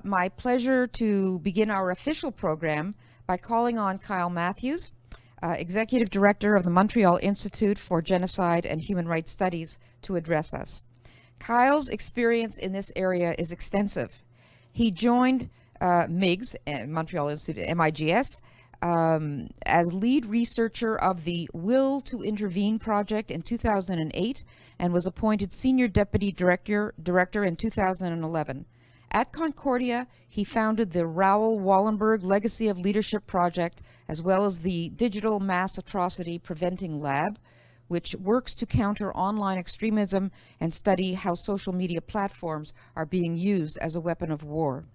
My pleasure to begin our official program by calling on Kyle Matthews, Executive Director of the Montreal Institute for Genocide and Human Rights Studies, to address us. Kyle's experience in this area is extensive. He joined MIGS, Montreal Institute, MIGS, as lead researcher of the Will to Intervene project in 2008 and was appointed Senior Deputy Director in 2011. At Concordia, he founded the Raoul Wallenberg Legacy of Leadership Project, as well as the Digital Mass Atrocity Preventing Lab, which works to counter online extremism and study how social media platforms are being used as a weapon of war.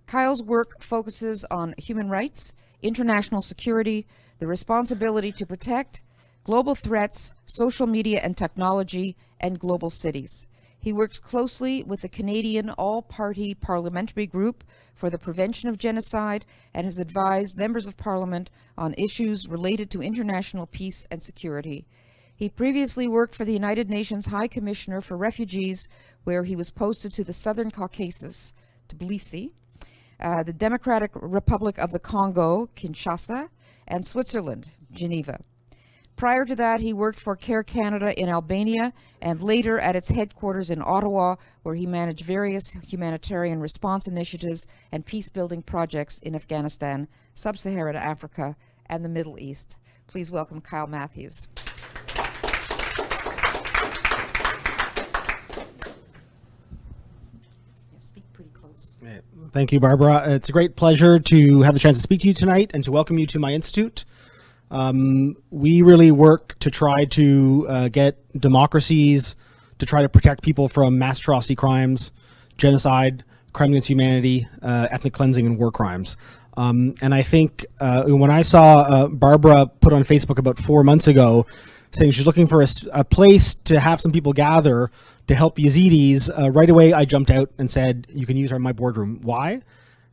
Kyle's work focuses on human rights, international security, the responsibility to protect, global threats, social media and technology, and global cities. He works closely with the Canadian All-Party Parliamentary Group for the Prevention of Genocide and has advised members of Parliament on issues related to international peace and security. He previously worked for the United Nations High Commissioner for Refugees, where he was posted to the Southern Caucasus, Tbilisi, the Democratic Republic of the Congo, Kinshasa, and Switzerland, Geneva. Prior to that, he worked for Care Canada in Albania and later at its headquarters in Ottawa, where he managed various humanitarian response initiatives and peace-building projects in Afghanistan, Sub-Saharan Africa, and the Middle East. Please welcome Kyle Matthews. Speak pretty close. Thank you, Barbara. It's a great pleasure to have the chance to speak to you tonight and to welcome you to my institute. We really work to try to get democracies to try to protect people from mass atrocity crimes, genocide, crime against humanity, ethnic cleansing, and war crimes. And I think when I saw Barbara put on Facebook about 4 months ago saying she's looking for a place to have some people gather to help Yezidis, right away I jumped out and said, you can use my boardroom. Why?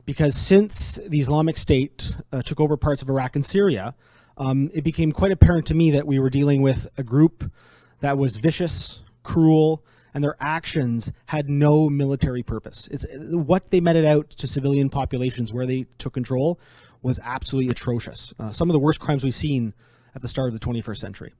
Because since the Islamic State took over parts of Iraq and Syria, it became quite apparent to me that we were dealing with a group that was vicious, cruel, and their actions had no military purpose. It's what they meted out to civilian populations where they took control was absolutely atrocious. Some of the worst crimes we've seen at the start of the 21st century.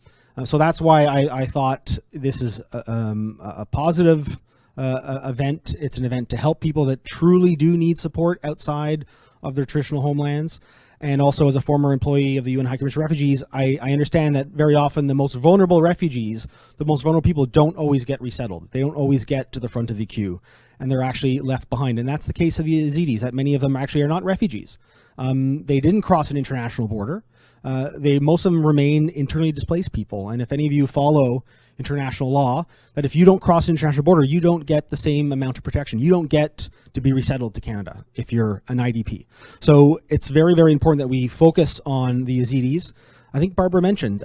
So that's why I thought this is a positive event. It's an event to help people that truly do need support outside of their traditional homelands. And also, as a former employee of the UN High Commission for Refugees, I understand that very often the most vulnerable refugees, the most vulnerable people, don't always get resettled. They don't always get to the front of the queue, and they're actually left behind. And that's the case of the Yezidis, that many of them actually are not refugees. They didn't cross an international border. Most of them remain internally displaced people. And if any of you follow international law, that if you don't cross an international border, you don't get the same amount of protection. You don't get to be resettled to Canada if you're an IDP. So it's very, very important that we focus on the Yezidis. I think Barbara mentioned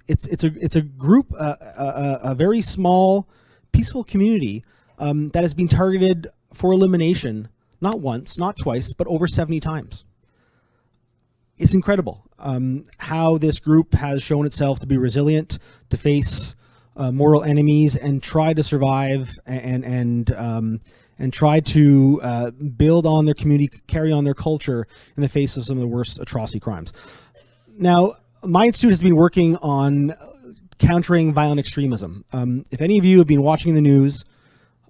it's a group, a very small, peaceful community that has been targeted for elimination, not once, not twice, but over 70 times. It's incredible how this group has shown itself to be resilient, to face mortal enemies, and try to survive and try to build on their community, carry on their culture in the face of some of the worst atrocity crimes. Now, my institute has been working on countering violent extremism. If any of you have been watching the news,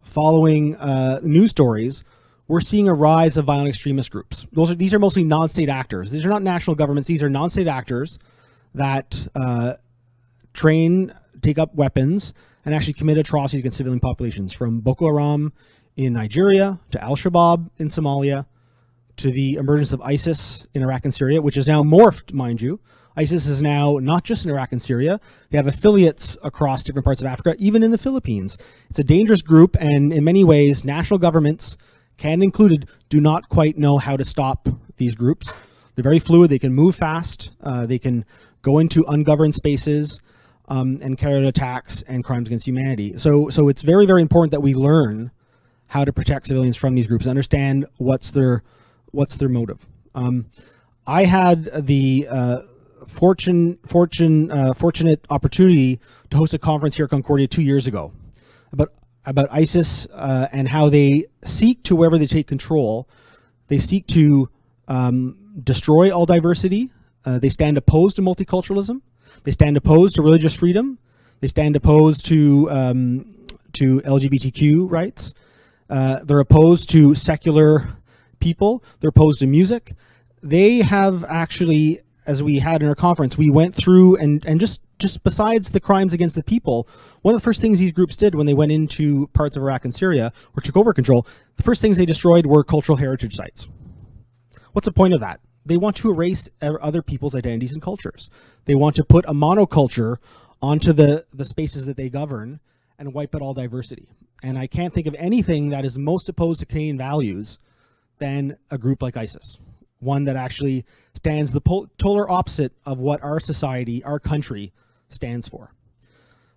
following news stories, we're seeing a rise of violent extremist groups. These are mostly non-state actors. These are not national governments. These are non-state actors that train, take up weapons, and actually commit atrocities against civilian populations, from Boko Haram in Nigeria to Al-Shabaab in Somalia to the emergence of ISIS in Iraq and Syria, which is now morphed, mind you. ISIS is now not just in Iraq and Syria. They have affiliates across different parts of Africa, even in the Philippines. It's a dangerous group, and in many ways, national governments, Canada included, do not quite know how to stop these groups. They're very fluid. They can move fast. They can go into ungoverned spaces and carry out attacks and crimes against humanity. So it's very, very important that we learn how to protect civilians from these groups, understand what's their motive. I had the fortunate opportunity to host a conference here at Concordia 2 years ago. But about ISIS and how they seek to, wherever they take control, they seek to destroy all diversity. They stand opposed to multiculturalism. They stand opposed to religious freedom. They stand opposed to LGBTQ rights. They're opposed to secular people. They're opposed to music. They have actually, as we had in our conference, we went through and just besides the crimes against the people, one of the first things these groups did when they went into parts of Iraq and Syria or took over control, the first things they destroyed were cultural heritage sites. What's the point of that? They want to erase other people's identities and cultures. They want to put a monoculture onto the spaces that they govern and wipe out all diversity. And I can't think of anything that is most opposed to Canadian values than a group like ISIS. One that actually stands the polar opposite of what our society, our country, stands for.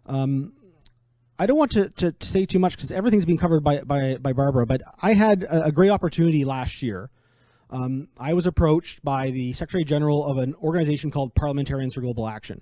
I don't want to say too much because everything's been covered by Barbara, but I had a great opportunity last year. I was approached by the Secretary General of an organization called Parliamentarians for Global Action.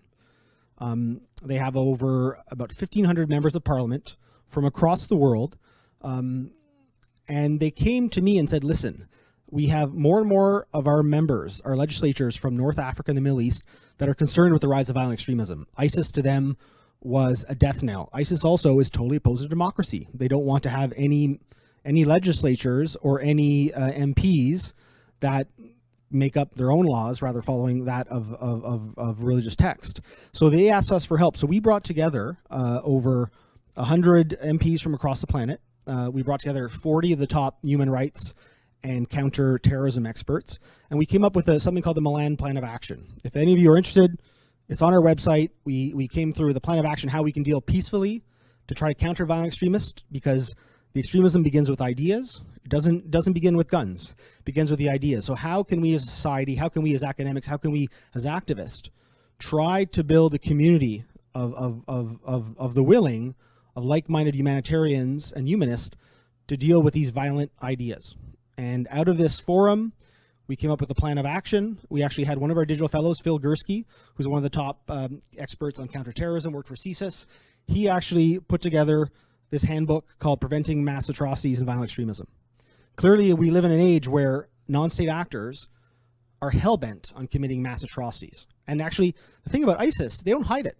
They have over about 1,500 members of parliament from across the world. And they came to me and said, listen, we have more and more of our members, our legislatures from North Africa and the Middle East that are concerned with the rise of violent extremism. ISIS to them was a death knell. ISIS also is totally opposed to democracy. They don't want to have any legislatures or any MPs that make up their own laws, rather following that of religious text. So they asked us for help. So we brought together over 100 MPs from across the planet. We brought together 40 of the top human rights and counter-terrorism experts, and we came up with something called the Milan Plan of Action. If any of you are interested, it's on our website. We came through the plan of action, how we can deal peacefully to try to counter violent extremists, because the extremism begins with ideas. It doesn't begin with guns. It begins with the ideas. So how can we as a society, how can we as academics, how can we as activists try to build a community of the willing, of like-minded humanitarians and humanists to deal with these violent ideas? And out of this forum, we came up with a plan of action. We actually had one of our digital fellows, Phil Gursky, who's one of the top experts on counterterrorism, worked for CSIS. He actually put together this handbook called Preventing Mass Atrocities and Violent Extremism. Clearly, we live in an age where non-state actors are hell-bent on committing mass atrocities. And actually, the thing about ISIS, they don't hide it.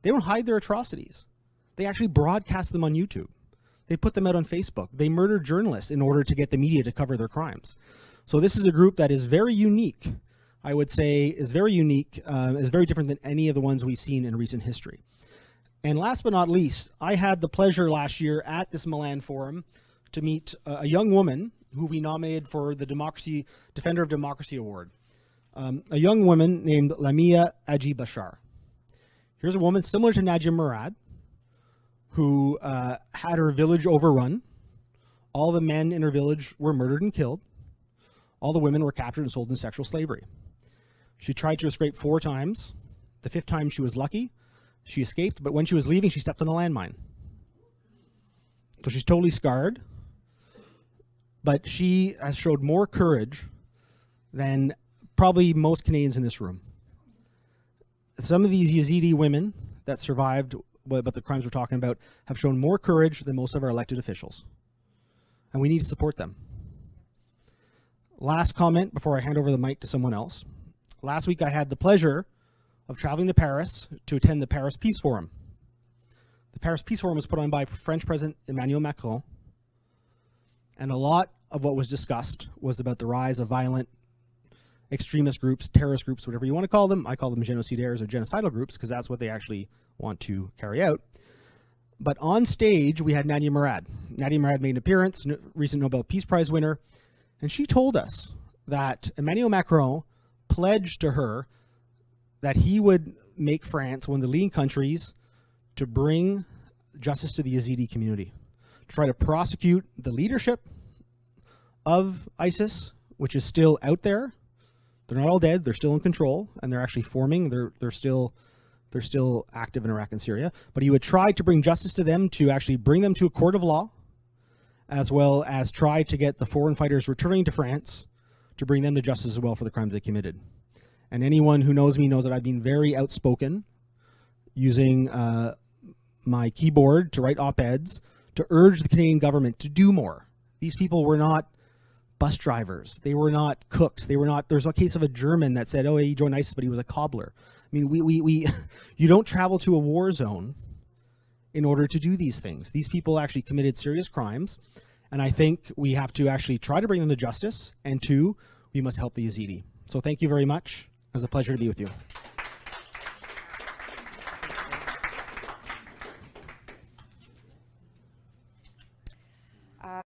They don't hide their atrocities. They actually broadcast them on YouTube. They put them out on Facebook. They murder journalists in order to get the media to cover their crimes. So this is a group that is very unique. I would say is very unique, is very different than any of the ones we've seen in recent history. And last but not least, I had the pleasure last year at this Milan Forum to meet a young woman who we nominated for the Defender of Democracy Award. A young woman named Lamia Aji Bashar. Here's a woman similar to Nadia Murad, who had her village overrun. All the men in her village were murdered and killed. All the women were captured and sold into sexual slavery. She tried to escape 4 times. The 5th time she was lucky. She escaped, but when she was leaving, she stepped on a landmine. So she's totally scarred. But she has showed more courage than probably most Canadians in this room. Some of these Yazidi women that survived but the crimes we're talking about have shown more courage than most of our elected officials. And we need to support them. Last comment before I hand over the mic to someone else. Last week I had the pleasure of traveling to Paris to attend the Paris Peace Forum. The Paris Peace Forum was put on by French President Emmanuel Macron. And a lot of what was discussed was about the rise of violent extremist groups, terrorist groups, whatever you want to call them. I call them genocidaires or genocidal groups because that's what they actually want to carry out. But on stage, we had Nadia Murad. Nadia Murad made an appearance, recent Nobel Peace Prize winner, and she told us that Emmanuel Macron pledged to her that he would make France one of the leading countries to bring justice to the Yazidi community, to try to prosecute the leadership of ISIS, which is still out there. They're not all dead. They're still in control, and they're actually forming. They're still active in Iraq and Syria. But he would try to bring justice to them, to actually bring them to a court of law, as well as try to get the foreign fighters returning to France to bring them to justice as well for the crimes they committed. And anyone who knows me knows that I've been very outspoken, using my keyboard to write op-eds to urge the Canadian government to do more. These people were not bus drivers. They were not cooks. They were not, there's a case of a German that said, oh, he joined ISIS, but he was a cobbler. I mean, you don't travel to a war zone in order to do these things. These people actually committed serious crimes. And I think we have to actually try to bring them to justice. And two, we must help the Yazidi. So thank you very much. It was a pleasure to be with you.